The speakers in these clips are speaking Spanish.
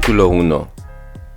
Capítulo 1.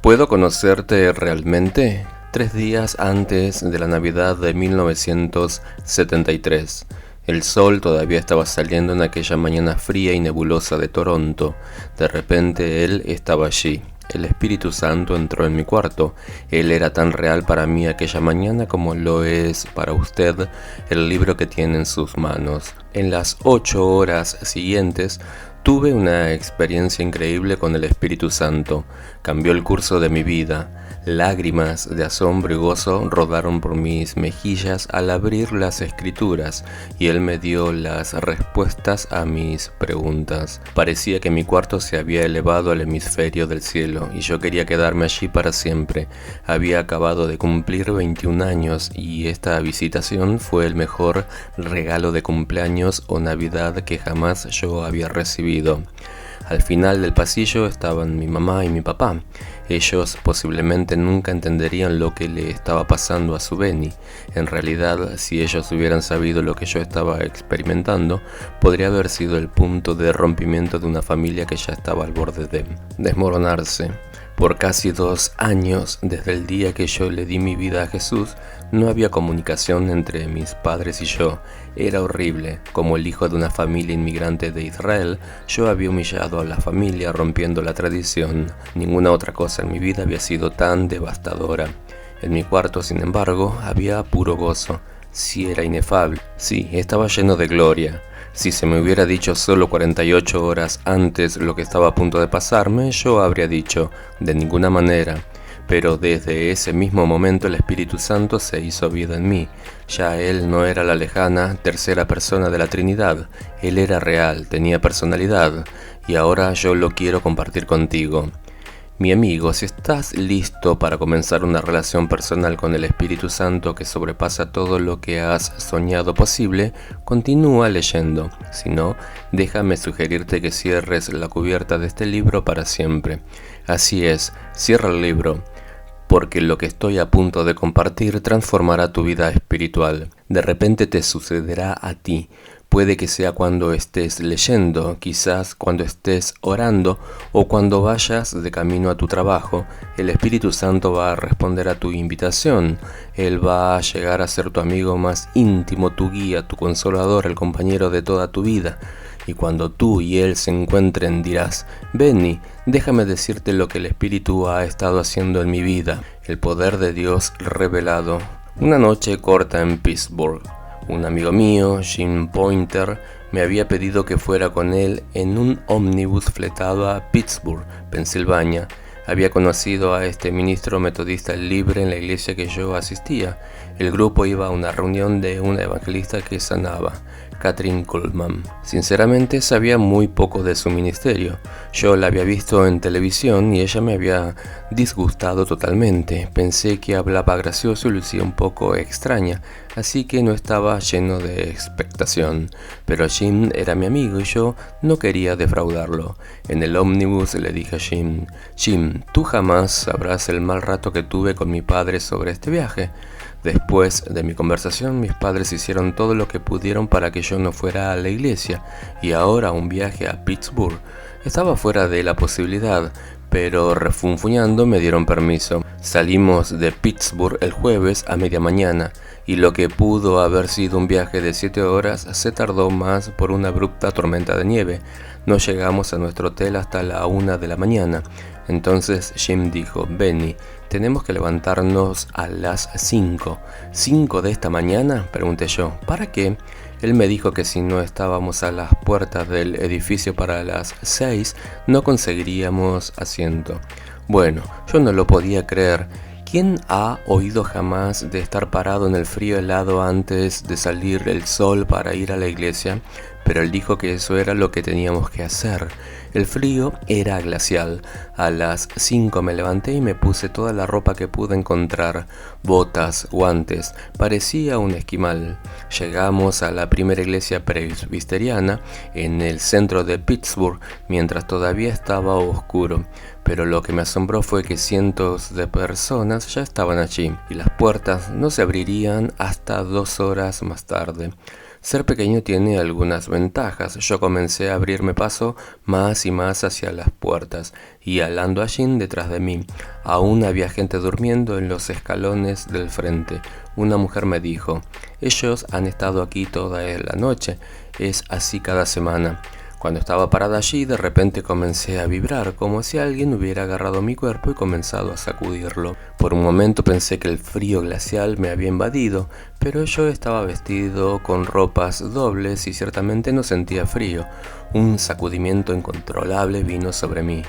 ¿Puedo conocerte realmente? 3 días antes de la Navidad de 1973. El sol todavía estaba saliendo en aquella mañana fría y nebulosa de Toronto. De repente él estaba allí. El Espíritu Santo entró en mi cuarto. Él era tan real para mí aquella mañana como lo es para usted el libro que tiene en sus manos. En las 8 horas siguientes tuve una experiencia increíble con el Espíritu Santo. Cambió el curso de mi vida. Lágrimas de asombro y gozo rodaron por mis mejillas al abrir las escrituras y él me dio las respuestas a mis preguntas. Parecía que mi cuarto se había elevado al hemisferio del cielo y yo quería quedarme allí para siempre. Había acabado de cumplir 21 años y esta visitación fue el mejor regalo de cumpleaños o Navidad que jamás yo había recibido. Al final del pasillo estaban mi mamá y mi papá. Ellos posiblemente nunca entenderían lo que le estaba pasando a su Benny. En realidad, si ellos hubieran sabido lo que yo estaba experimentando, podría haber sido el punto de rompimiento de una familia que ya estaba al borde de desmoronarse. Por casi 2 años, desde el día que yo le di mi vida a Jesús, no había comunicación entre mis padres y yo. Era horrible. Como el hijo de una familia inmigrante de Israel, yo había humillado a la familia rompiendo la tradición. Ninguna otra cosa en mi vida había sido tan devastadora. En mi cuarto, sin embargo, había puro gozo. Sí, era inefable. Sí, estaba lleno de gloria. Si se me hubiera dicho solo 48 horas antes lo que estaba a punto de pasarme, yo habría dicho, de ninguna manera. Pero desde ese mismo momento el Espíritu Santo se hizo vida en mí. Ya Él no era la lejana tercera persona de la Trinidad. Él era real, tenía personalidad, y ahora yo lo quiero compartir contigo. Mi amigo, si estás listo para comenzar una relación personal con el Espíritu Santo que sobrepasa todo lo que has soñado posible, continúa leyendo. Si no, déjame sugerirte que cierres la cubierta de este libro para siempre. Así es, cierra el libro, porque lo que estoy a punto de compartir transformará tu vida espiritual. De repente te sucederá a ti. Puede que sea cuando estés leyendo, quizás cuando estés orando o cuando vayas de camino a tu trabajo. El Espíritu Santo va a responder a tu invitación. Él va a llegar a ser tu amigo más íntimo, tu guía, tu consolador, el compañero de toda tu vida. Y cuando tú y Él se encuentren dirás, Benny, déjame decirte lo que el Espíritu ha estado haciendo en mi vida. El poder de Dios revelado. Una noche corta en Pittsburgh. Un amigo mío, Jim Pointer, me había pedido que fuera con él en un ómnibus fletado a Pittsburgh, Pensilvania. Había conocido a este ministro metodista libre en la iglesia que yo asistía. El grupo iba a una reunión de una evangelista que sanaba, Kathryn Kuhlman. Sinceramente sabía muy poco de su ministerio. Yo la había visto en televisión y ella me había disgustado totalmente. Pensé que hablaba gracioso y lucía un poco extraña, así que no estaba lleno de expectación. Pero Jim era mi amigo y yo no quería defraudarlo. En el ómnibus le dije a Jim, tú jamás sabrás el mal rato que tuve con mi padre sobre este viaje. Después de mi conversación, mis padres hicieron todo lo que pudieron para que yo no fuera a la iglesia, y ahora un viaje a Pittsburgh estaba fuera de la posibilidad, pero refunfuñando me dieron permiso. Salimos de Pittsburgh el jueves a media mañana, y lo que pudo haber sido un viaje de 7 horas se tardó más por una abrupta tormenta de nieve. No llegamos a nuestro hotel hasta la 1 de la mañana. Entonces Jim dijo, Benny, tenemos que levantarnos a las 5. ¿5 de esta mañana? Pregunté yo. ¿Para qué? Él me dijo que si no estábamos a las puertas del edificio para las 6, no conseguiríamos asiento. Bueno, yo no lo podía creer. ¿Quién ha oído jamás de estar parado en el frío helado antes de salir el sol para ir a la iglesia? Pero él dijo que eso era lo que teníamos que hacer. El frío era glacial. A las 5 me levanté y me puse toda la ropa que pude encontrar, botas, guantes, parecía un esquimal. Llegamos a la primera iglesia presbiteriana en el centro de Pittsburgh mientras todavía estaba oscuro. Pero lo que me asombró fue que cientos de personas ya estaban allí y las puertas no se abrirían hasta 2 horas más tarde. Ser pequeño tiene algunas ventajas. Yo comencé a abrirme paso más y más hacia las puertas, y hablando allí detrás de mí. Aún había gente durmiendo en los escalones del frente. Una mujer me dijo: ellos han estado aquí toda la noche. Es así cada semana. Cuando estaba parada allí, de repente comencé a vibrar, como si alguien hubiera agarrado mi cuerpo y comenzado a sacudirlo. Por un momento pensé que el frío glacial me había invadido, pero yo estaba vestido con ropas dobles y ciertamente no sentía frío. Un sacudimiento incontrolable vino sobre mí.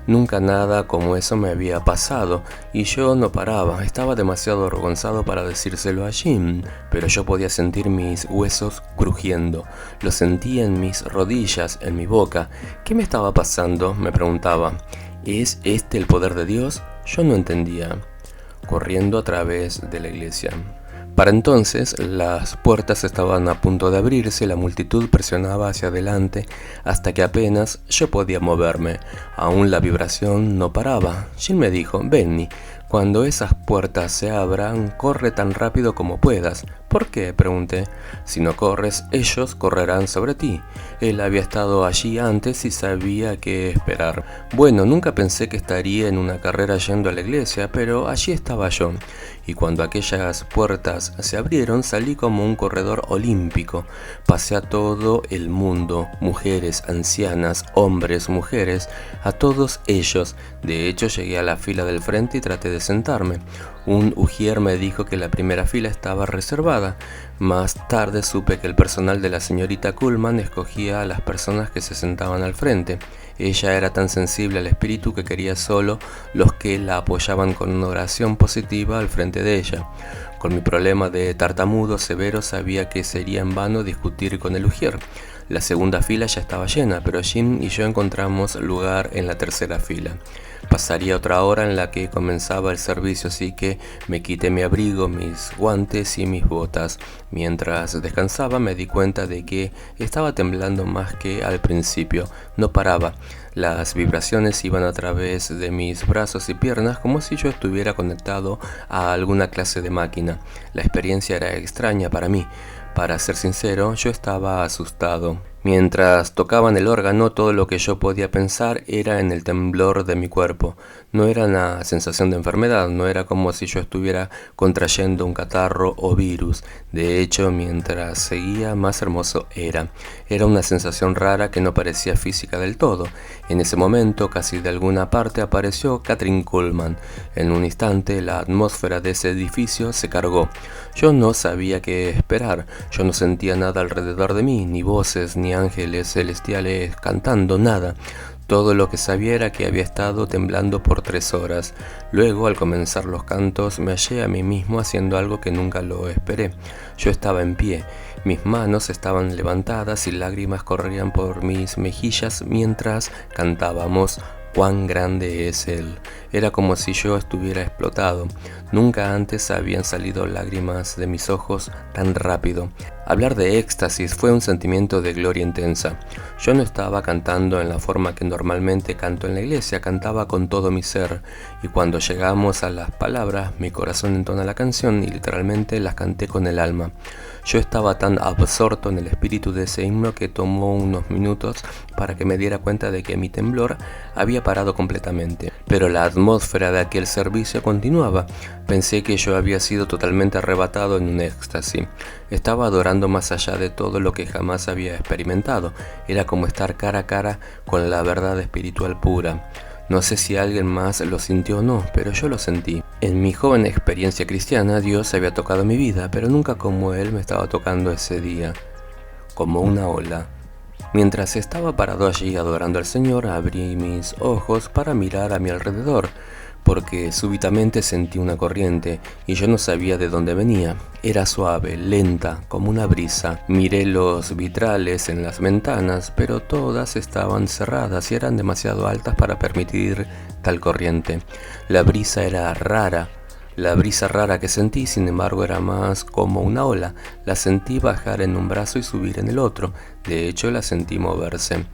Nunca nada como eso me había pasado, y yo no paraba. Estaba demasiado avergonzado para decírselo a Jim, pero yo podía sentir mis huesos crujiendo. Lo sentía en mis rodillas, en mi boca. ¿Qué me estaba pasando?, me preguntaba. ¿Es este el poder de Dios? Yo no entendía. Corriendo a través de la iglesia. Para entonces, las puertas estaban a punto de abrirse, la multitud presionaba hacia adelante hasta que apenas yo podía moverme. Aún la vibración no paraba. Jim me dijo: Benny, cuando esas puertas se abran, corre tan rápido como puedas. ¿Por qué?, pregunté. Si no corres, ellos correrán sobre ti. Él había estado allí antes y sabía qué esperar. Bueno, nunca pensé que estaría en una carrera yendo a la iglesia, pero allí estaba yo. Y cuando aquellas puertas se abrieron, salí como un corredor olímpico. Pasé a todo el mundo, mujeres, ancianas, hombres, mujeres, a todos ellos. De hecho, llegué a la fila del frente y traté de sentarme. Un ujier me dijo que la primera fila estaba reservada. Más tarde supe que el personal de la señorita Kuhlman escogía a las personas que se sentaban al frente. Ella era tan sensible al espíritu que quería solo los que la apoyaban con una oración positiva al frente de ella. Con mi problema de tartamudo severo sabía que sería en vano discutir con el ujier. La segunda fila ya estaba llena, pero Jim y yo encontramos lugar en la tercera fila. Pasaría otra hora en la que comenzaba el servicio, así que me quité mi abrigo, mis guantes y mis botas. Mientras descansaba me di cuenta de que estaba temblando más que al principio. No paraba. Las vibraciones iban a través de mis brazos y piernas como si yo estuviera conectado a alguna clase de máquina. La experiencia era extraña para mí. Para ser sincero, yo estaba asustado. Mientras tocaban el órgano, todo lo que yo podía pensar era en el temblor de mi cuerpo. No era una sensación de enfermedad, no era como si yo estuviera contrayendo un catarro o virus. De hecho, mientras seguía, más hermoso era. Era una sensación rara que no parecía física del todo. En ese momento, casi de alguna parte, apareció Kathryn Kuhlman. En un instante, la atmósfera de ese edificio se cargó. Yo no sabía qué esperar. Yo no sentía nada alrededor de mí, ni voces, ni ángeles celestiales cantando, nada. Todo lo que sabía era que había estado temblando por 3 horas. Luego, al comenzar los cantos, me hallé a mí mismo haciendo algo que nunca lo esperé. Yo estaba en pie, mis manos estaban levantadas y lágrimas corrían por mis mejillas mientras cantábamos «Cuán grande es Él». Era como si yo estuviera explotado. Nunca antes habían salido lágrimas de mis ojos tan rápido. Hablar de éxtasis fue un sentimiento de gloria intensa. Yo no estaba cantando en la forma que normalmente canto en la iglesia, cantaba con todo mi ser. Y cuando llegamos a las palabras, mi corazón entona la canción y literalmente las canté con el alma. Yo estaba tan absorto en el espíritu de ese himno que tomó unos minutos para que me diera cuenta de que mi temblor había parado completamente. Pero la atmósfera de aquel servicio continuaba. Pensé que yo había sido totalmente arrebatado en un éxtasis. Estaba adorando más allá de todo lo que jamás había experimentado. Era como estar cara a cara con la verdad espiritual pura. No sé si alguien más lo sintió o no, pero yo lo sentí. En mi joven experiencia cristiana, Dios había tocado mi vida, pero nunca como Él me estaba tocando ese día, como una ola. Mientras estaba parado allí adorando al Señor, abrí mis ojos para mirar a mi alrededor, porque súbitamente sentí una corriente y yo no sabía de dónde venía. Era suave, lenta, como una brisa. Miré los vitrales en las ventanas, pero todas estaban cerradas y eran demasiado altas para permitir tal corriente. La brisa era rara. La brisa rara que sentí, sin embargo, era más como una ola. La sentí bajar en un brazo y subir en el otro. De hecho, la sentí moverse.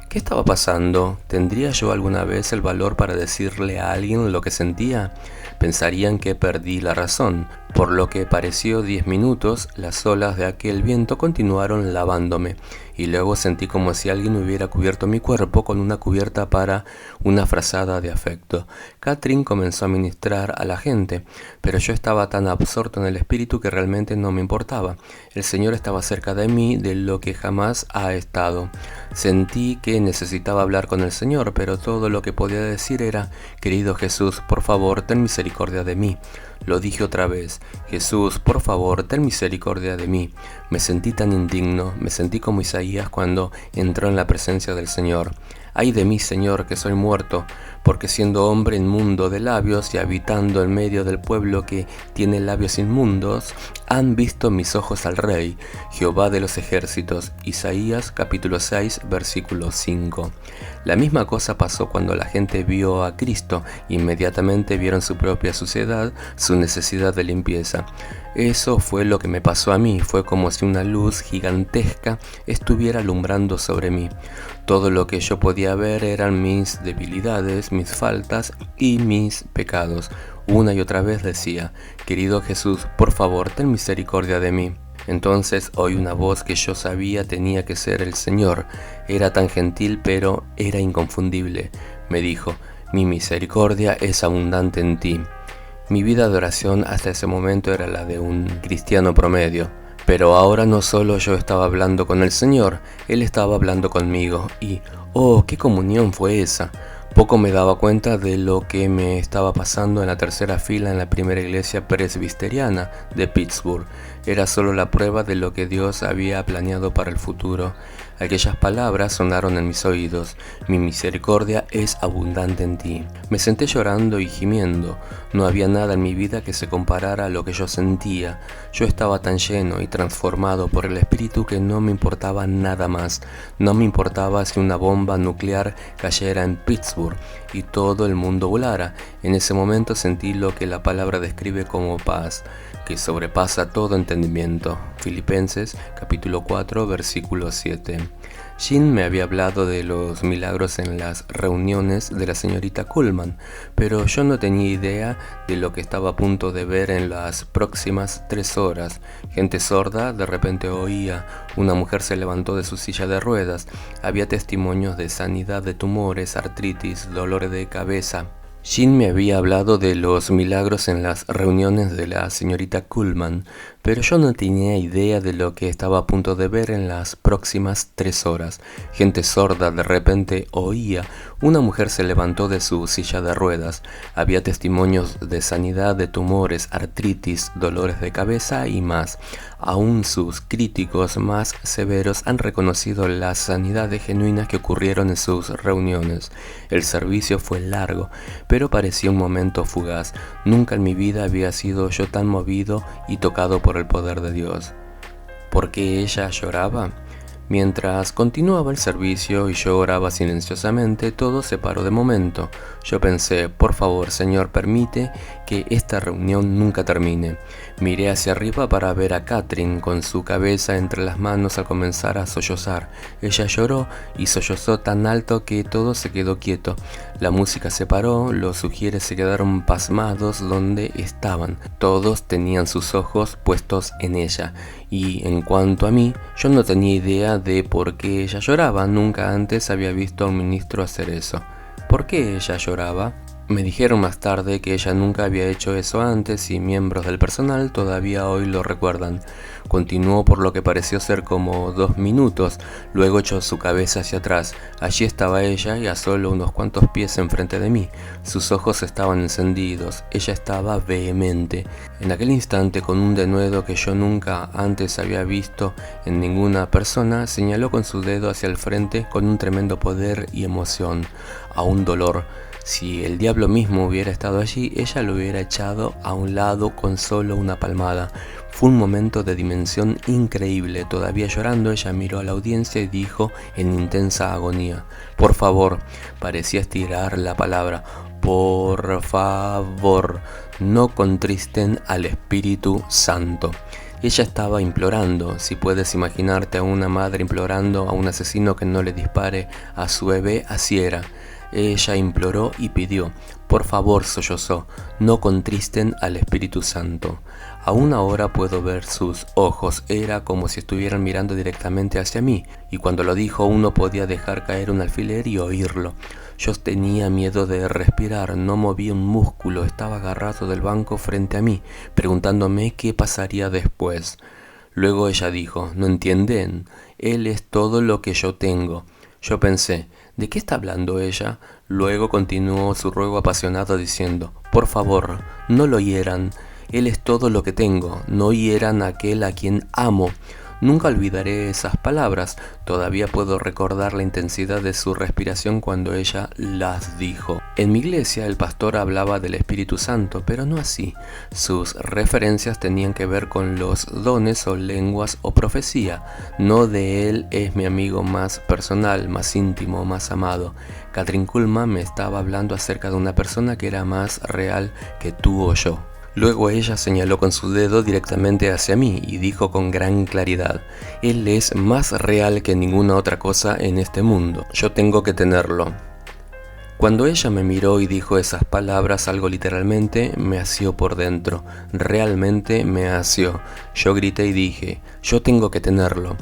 ¿Qué estaba pasando? ¿Tendría yo alguna vez el valor para decirle a alguien lo que sentía? Pensarían que perdí la razón. Por lo que pareció 10 minutos, las olas de aquel viento continuaron lavándome, y luego sentí como si alguien hubiera cubierto mi cuerpo con una cubierta para una frazada de afecto. Catherine comenzó a ministrar a la gente, pero yo estaba tan absorto en el espíritu que realmente no me importaba. El Señor estaba cerca de mí de lo que jamás ha estado. Sentí que necesitaba hablar con el Señor, pero todo lo que podía decir era: querido Jesús, por favor, ten misericordia de mí. Lo dije otra vez: Jesús, por favor, ten misericordia de mí. Me sentí tan indigno, me sentí como Isaías cuando entró en la presencia del Señor. Ay de mí, Señor, que soy muerto, porque siendo hombre inmundo de labios y habitando en medio del pueblo que tiene labios inmundos, han visto mis ojos al Rey, Jehová de los ejércitos. Isaías capítulo 6, versículo 5. La misma cosa pasó cuando la gente vio a Cristo. Inmediatamente vieron su propia suciedad, su necesidad de limpieza. Eso fue lo que me pasó a mí. Fue como si una luz gigantesca estuviera alumbrando sobre mí. Todo lo que yo podía ver eran mis debilidades, mis faltas y mis pecados. Una y otra vez decía: querido Jesús, por favor, ten misericordia de mí. Entonces oí una voz que yo sabía tenía que ser el Señor. Era tan gentil, pero era inconfundible. Me dijo: mi misericordia es abundante en ti. Mi vida de oración hasta ese momento era la de un cristiano promedio. Pero ahora no solo yo estaba hablando con el Señor, Él estaba hablando conmigo y, ¡oh, qué comunión fue esa! Poco me daba cuenta de lo que me estaba pasando en la tercera fila en la primera iglesia presbiteriana de Pittsburgh. Era solo la prueba de lo que Dios había planeado para el futuro. Aquellas palabras sonaron en mis oídos: mi misericordia es abundante en ti. Me senté llorando y gimiendo. No había nada en mi vida que se comparara a lo que yo sentía. Yo estaba tan lleno y transformado por el Espíritu que no me importaba nada más. No me importaba si una bomba nuclear cayera en Pittsburgh y todo el mundo volara. En ese momento sentí lo que la palabra describe como paz, que sobrepasa todo entendimiento. Filipenses capítulo 4, versículo 7. Jean me había hablado de los milagros en las reuniones de la señorita Kuhlman, pero yo no tenía idea de lo que estaba a punto de ver en las próximas 3 horas. Gente sorda de repente oía, una mujer se levantó de su silla de ruedas, había testimonios de sanidad de tumores, artritis, dolores de cabeza. Jean me había hablado de los milagros en las reuniones de la señorita Kuhlman, pero yo no tenía idea de lo que estaba a punto de ver en las próximas 3 horas. Gente sorda de repente oía, una mujer se levantó de su silla de ruedas, había testimonios de sanidad de tumores, artritis, dolores de cabeza y más. Aún sus críticos más severos han reconocido las sanidades genuinas que ocurrieron en sus reuniones. El servicio fue largo, pero parecía un momento fugaz. Nunca en mi vida había sido yo tan movido y tocado por el poder de Dios. ¿Por qué ella lloraba? Mientras continuaba el servicio y yo oraba silenciosamente, todo se paró de momento. Yo pensé: por favor, Señor, permite que esta reunión nunca termine. Miré hacia arriba para ver a Catherine con su cabeza entre las manos al comenzar a sollozar. Ella lloró y sollozó tan alto que todo se quedó quieto. La música se paró, los sugieres se quedaron pasmados donde estaban. Todos tenían sus ojos puestos en ella. Y en cuanto a mí, yo no tenía idea de por qué ella lloraba. Nunca antes había visto a un ministro hacer eso. ¿Por qué ella lloraba? Me dijeron más tarde que ella nunca había hecho eso antes y miembros del personal todavía hoy lo recuerdan. Continuó por lo que pareció ser como 2 minutos, luego echó su cabeza hacia atrás. Allí estaba ella y a solo unos cuantos pies enfrente de mí. Sus ojos estaban encendidos, ella estaba vehemente. En aquel instante, con un denuedo que yo nunca antes había visto en ninguna persona, señaló con su dedo hacia el frente con un tremendo poder y emoción, a un dolor. Si el diablo mismo hubiera estado allí, ella lo hubiera echado a un lado con solo una palmada. Fue un momento de dimensión increíble. Todavía llorando, ella miró a la audiencia y dijo en intensa agonía: por favor. Parecía estirar la palabra. Por favor, no contristen al Espíritu Santo. Ella estaba implorando, si puedes imaginarte a una madre implorando a un asesino que no le dispare a su bebé, así era. Ella imploró y pidió, por favor, sollozó, no contristen al Espíritu Santo. Aún ahora puedo ver sus ojos, era como si estuvieran mirando directamente hacia mí, y cuando lo dijo uno podía dejar caer un alfiler y oírlo. Yo tenía miedo de respirar, no movía un músculo, estaba agarrado del banco frente a mí, preguntándome qué pasaría después. Luego ella dijo, ¿no entienden? Él es todo lo que yo tengo. Yo pensé, ¿de qué está hablando ella? Luego continuó su ruego apasionado diciendo, por favor, no lo hieran. Él es todo lo que tengo, no hieran a aquel a quien amo. Nunca olvidaré esas palabras, todavía puedo recordar la intensidad de su respiración cuando ella las dijo. En mi iglesia el pastor hablaba del Espíritu Santo, pero no así. Sus referencias tenían que ver con los dones o lenguas o profecía. No de él es mi amigo más personal, más íntimo, más amado. Kathryn Kuhlman me estaba hablando acerca de una persona que era más real que tú o yo. Luego ella señaló con su dedo directamente hacia mí y dijo con gran claridad, Él es más real que ninguna otra cosa en este mundo, yo tengo que tenerlo. Cuando ella me miró y dijo esas palabras, algo literalmente me asió por dentro, realmente me asió. Yo grité y dije, yo tengo que tenerlo.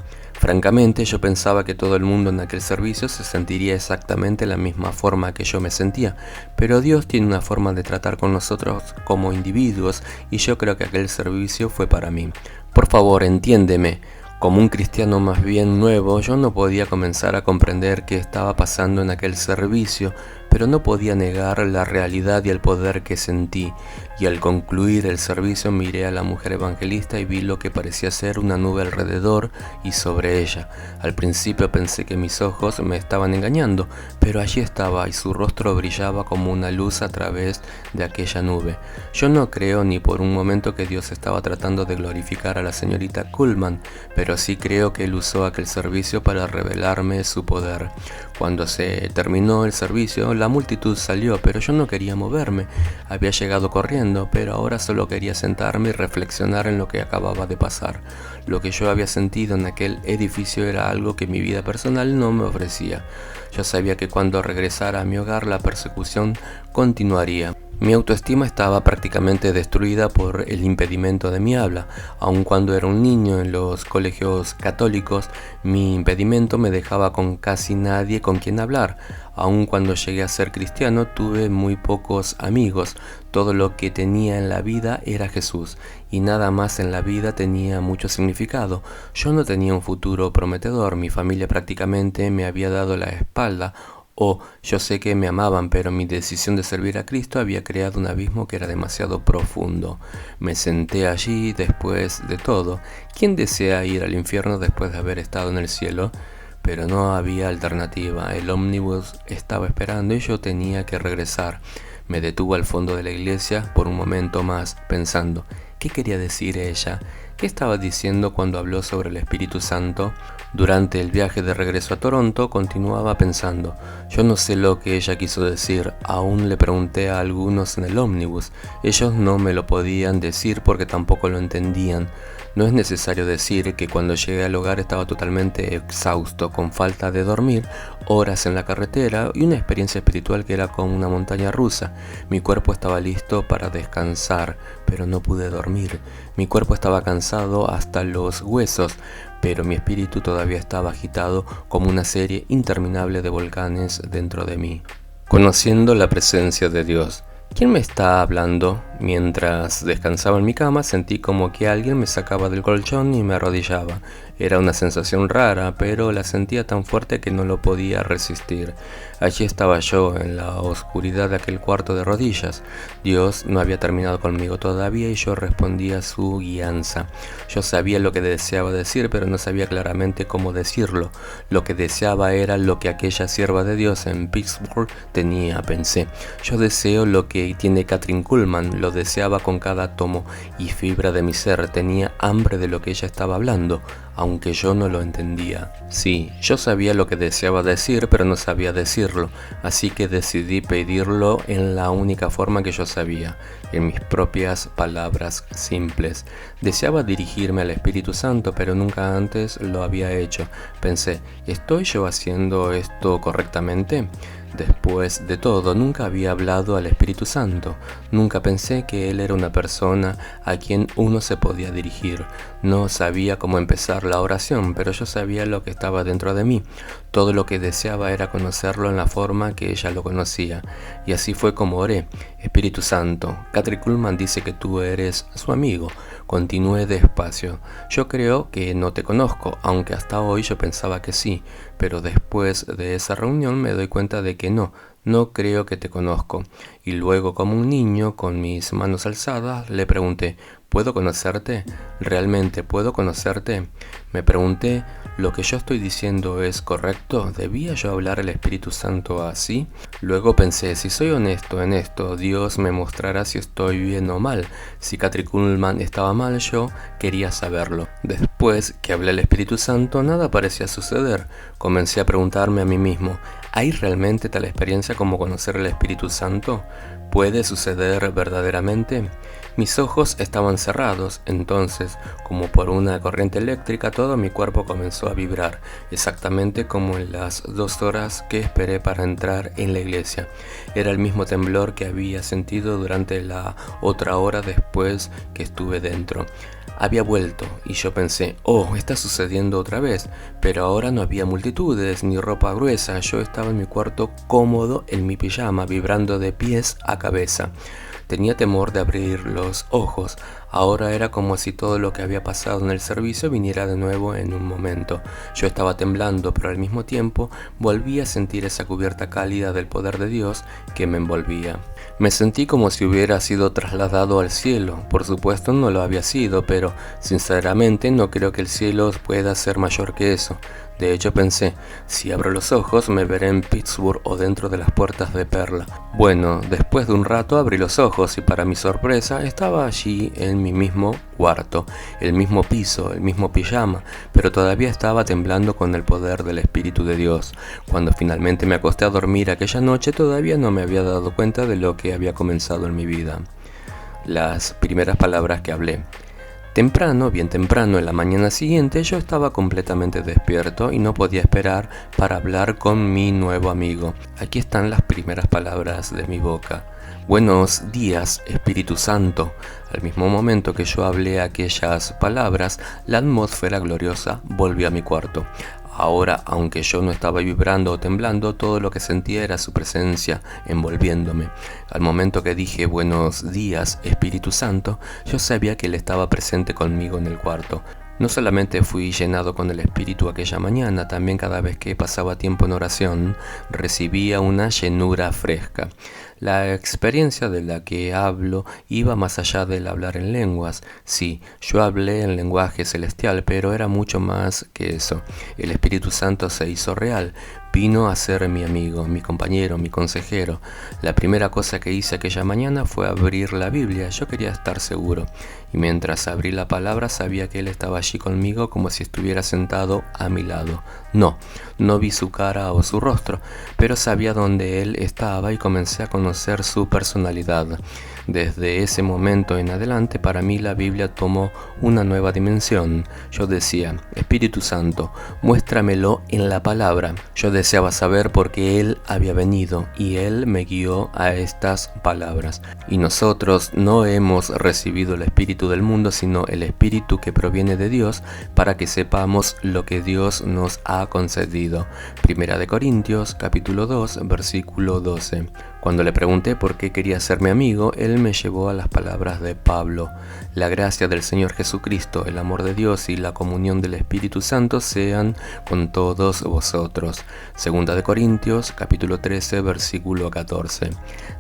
Francamente, yo pensaba que todo el mundo en aquel servicio se sentiría exactamente la misma forma que yo me sentía, pero Dios tiene una forma de tratar con nosotros como individuos y yo creo que aquel servicio fue para mí. Por favor, entiéndeme. Como un cristiano más bien nuevo, yo no podía comenzar a comprender qué estaba pasando en aquel servicio, pero no podía negar la realidad y el poder que sentí. Y al concluir el servicio miré a la mujer evangelista y vi lo que parecía ser una nube alrededor y sobre ella. Al principio pensé que mis ojos me estaban engañando, pero allí estaba y su rostro brillaba como una luz a través de aquella nube. Yo no creo ni por un momento que Dios estaba tratando de glorificar a la señorita Kuhlman, pero sí creo que él usó aquel servicio para revelarme su poder. Cuando se terminó el servicio, la multitud salió, pero yo no quería moverme. Había llegado corriendo, pero ahora solo quería sentarme y reflexionar en lo que acababa de pasar. Lo que yo había sentido en aquel edificio era algo que mi vida personal no me ofrecía. Yo sabía que cuando regresara a mi hogar la persecución continuaría. Mi autoestima estaba prácticamente destruida por el impedimento de mi habla. Aun cuando era un niño en los colegios católicos, mi impedimento me dejaba con casi nadie con quien hablar. Aun cuando llegué a ser cristiano, tuve muy pocos amigos. Todo lo que tenía en la vida era Jesús, y nada más en la vida tenía mucho significado. Yo no tenía un futuro prometedor, mi familia prácticamente me había dado la espalda. Yo sé que me amaban, pero mi decisión de servir a Cristo había creado un abismo que era demasiado profundo. Me senté allí después de todo. ¿Quién desea ir al infierno después de haber estado en el cielo? Pero no había alternativa. El ómnibus estaba esperando y yo tenía que regresar. Me detuve al fondo de la iglesia por un momento más, pensando, ¿qué quería decir ella? ¿Qué estaba diciendo cuando habló sobre el Espíritu Santo? Durante el viaje de regreso a Toronto continuaba pensando, yo no sé lo que ella quiso decir, aún le pregunté a algunos en el ómnibus, ellos no me lo podían decir porque tampoco lo entendían. No es necesario decir que cuando llegué al hogar estaba totalmente exhausto, con falta de dormir, horas en la carretera y una experiencia espiritual que era como una montaña rusa. Mi cuerpo estaba listo para descansar, pero no pude dormir. Mi cuerpo estaba cansado hasta los huesos, pero mi espíritu todavía estaba agitado como una serie interminable de volcanes dentro de mí. Conociendo la presencia de Dios. ¿Quién me está hablando? Mientras descansaba en mi cama sentí como que alguien me sacaba del colchón y me arrodillaba. Era una sensación rara, pero la sentía tan fuerte que no lo podía resistir. Allí estaba yo, en la oscuridad de aquel cuarto de rodillas. Dios no había terminado conmigo todavía y yo respondía a su guianza. Yo sabía lo que deseaba decir, pero no sabía claramente cómo decirlo. Lo que deseaba era lo que aquella sierva de Dios en Pittsburgh tenía, pensé. Yo deseo lo que tiene Kathryn Kuhlman, lo deseaba con cada átomo y fibra de mi ser. Tenía hambre de lo que ella estaba hablando. aunque yo no lo entendía. Sí, yo sabía lo que deseaba decir, pero no sabía decirlo, así que decidí pedirlo en la única forma que yo sabía, en mis propias palabras simples. Deseaba dirigirme al Espíritu Santo, pero nunca antes lo había hecho. Pensé, ¿estoy yo haciendo esto correctamente? Después de todo, nunca había hablado al Espíritu Santo. Nunca pensé que Él era una persona a quien uno se podía dirigir. No sabía cómo empezar la oración, pero yo sabía lo que estaba dentro de mí. Todo lo que deseaba era conocerlo en la forma que ella lo conocía. Y así fue como oré. Espíritu Santo, Kathryn Kuhlman dice que tú eres su amigo. Continúe despacio. Yo creo que no te conozco, aunque hasta hoy yo pensaba que sí, pero después de esa reunión me doy cuenta de que no creo que te conozco. Y luego, como un niño, con mis manos alzadas, le pregunté, ¿puedo conocerte? ¿Realmente puedo conocerte? Me pregunté, ¿lo que yo estoy diciendo es correcto? ¿Debía yo hablar al Espíritu Santo así? Luego pensé, si soy honesto en esto, Dios me mostrará si estoy bien o mal. Si Kathryn Kuhlman estaba mal, yo quería saberlo. Después que hablé al Espíritu Santo, nada parecía suceder. Comencé a preguntarme a mí mismo, ¿hay realmente tal experiencia como conocer al Espíritu Santo? ¿Puede suceder verdaderamente? Mis ojos estaban cerrados, entonces, como por una corriente eléctrica, todo mi cuerpo comenzó a vibrar, exactamente como en las 2 horas que esperé para entrar en la iglesia. Era el mismo temblor que había sentido durante la otra hora después que estuve dentro. Había vuelto y yo pensé, está sucediendo otra vez, pero ahora no había multitudes ni ropa gruesa, yo estaba en mi cuarto cómodo en mi pijama, vibrando de pies a cabeza. Tenía temor de abrir los ojos. Ahora era como si todo lo que había pasado en el servicio viniera de nuevo en un momento. Yo estaba temblando, pero al mismo tiempo volví a sentir esa cubierta cálida del poder de Dios que me envolvía. Me sentí como si hubiera sido trasladado al cielo. Por supuesto no lo había sido, pero sinceramente no creo que el cielo pueda ser mayor que eso. De hecho pensé, si abro los ojos me veré en Pittsburgh o dentro de las puertas de Perla. Bueno, después de un rato abrí los ojos y para mi sorpresa estaba allí en mi mismo cuarto, el mismo piso, el mismo pijama, pero todavía estaba temblando con el poder del Espíritu de Dios. Cuando finalmente me acosté a dormir aquella noche todavía no me había dado cuenta de lo que había comenzado en mi vida. Las primeras palabras que hablé. Temprano, bien temprano, en la mañana siguiente, yo estaba completamente despierto y no podía esperar para hablar con mi nuevo amigo. Aquí están las primeras palabras de mi boca. Buenos días, Espíritu Santo. Al mismo momento que yo hablé aquellas palabras, la atmósfera gloriosa volvió a mi cuarto. Ahora, aunque yo no estaba vibrando o temblando, todo lo que sentía era su presencia envolviéndome. Al momento que dije buenos días, Espíritu Santo, yo sabía que Él estaba presente conmigo en el cuarto. No solamente fui llenado con el Espíritu aquella mañana, también cada vez que pasaba tiempo en oración, recibía una llenura fresca. La experiencia de la que hablo iba más allá del hablar en lenguas. Sí, yo hablé en lenguaje celestial, pero era mucho más que eso. El Espíritu Santo se hizo real. Vino a ser mi amigo, mi compañero, mi consejero. La primera cosa que hice aquella mañana fue abrir la Biblia. Yo quería estar seguro. Y mientras abrí la palabra sabía que Él estaba allí conmigo como si estuviera sentado a mi lado. No vi su cara o su rostro, pero sabía dónde Él estaba y comencé a conocer su personalidad. Desde ese momento en adelante para mí la Biblia tomó una nueva dimensión. Yo decía, Espíritu Santo, muéstramelo en la palabra. Yo deseaba saber por qué Él había venido y Él me guió a estas palabras. Y nosotros no hemos recibido el Espíritu del mundo, sino el Espíritu que proviene de Dios para que sepamos lo que Dios nos ha concedido. Primera de Corintios, capítulo 2, versículo 12. Cuando le pregunté por qué quería ser mi amigo, él me llevó a las palabras de Pablo. La gracia del Señor Jesucristo, el amor de Dios y la comunión del Espíritu Santo sean con todos vosotros. Segunda de Corintios, capítulo 13, versículo 14.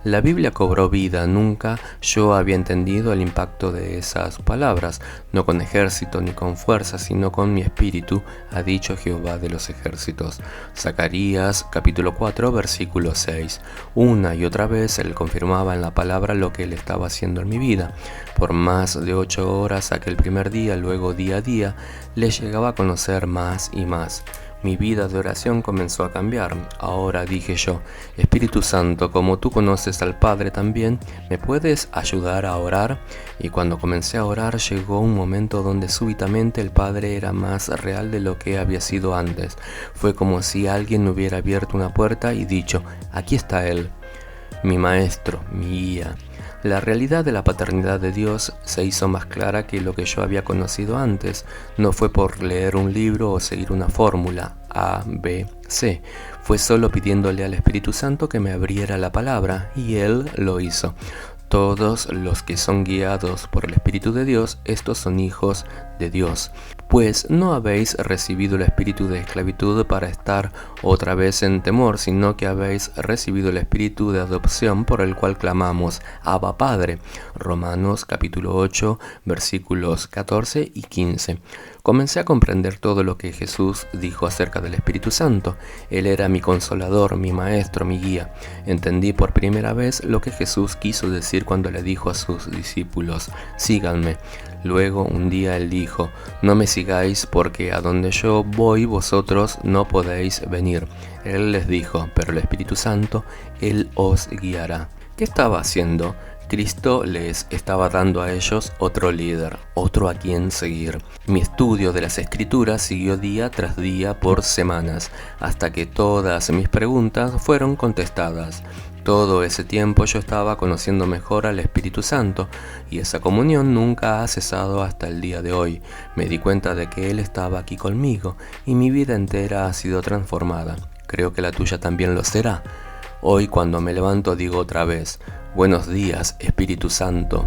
La Biblia cobró vida. Nunca yo había entendido el impacto de esas palabras. No con ejército ni con fuerza, sino con mi espíritu, ha dicho Jehová de los ejércitos. Zacarías, capítulo 4, versículo 6. Una Una y otra vez él confirmaba en la palabra lo que él estaba haciendo en mi vida. Por más de 8 horas aquel primer día, luego día a día, le llegaba a conocer más y más. Mi vida de oración comenzó a cambiar. Ahora dije yo, Espíritu Santo, como tú conoces al Padre también, ¿me puedes ayudar a orar? Y cuando comencé a orar llegó un momento donde súbitamente el Padre era más real de lo que había sido antes. Fue como si alguien hubiera abierto una puerta y dicho, aquí está Él, mi Maestro, mi guía. La realidad de la paternidad de Dios se hizo más clara que lo que yo había conocido antes. No fue por leer un libro o seguir una fórmula A, B, C. Fue solo pidiéndole al Espíritu Santo que me abriera la palabra, y Él lo hizo. Todos los que son guiados por el Espíritu de Dios, estos son hijos de Dios. Pues no habéis recibido el espíritu de esclavitud para estar otra vez en temor, sino que habéis recibido el espíritu de adopción por el cual clamamos, Abba Padre. Romanos capítulo 8, versículos 14 y 15. Comencé a comprender todo lo que Jesús dijo acerca del Espíritu Santo. Él era mi consolador, mi maestro, mi guía. Entendí por primera vez lo que Jesús quiso decir cuando le dijo a sus discípulos, síganme. Luego un día él dijo, no me sigáis porque a donde yo voy vosotros no podéis venir. Él les dijo, pero el Espíritu Santo, Él os guiará. ¿Qué estaba haciendo? Cristo les estaba dando a ellos otro líder, otro a quien seguir. Mi estudio de las Escrituras siguió día tras día por semanas, hasta que todas mis preguntas fueron contestadas. Todo ese tiempo yo estaba conociendo mejor al Espíritu Santo, y esa comunión nunca ha cesado hasta el día de hoy. Me di cuenta de que Él estaba aquí conmigo, y mi vida entera ha sido transformada. Creo que la tuya también lo será. Hoy cuando me levanto digo otra vez, buenos días, Espíritu Santo.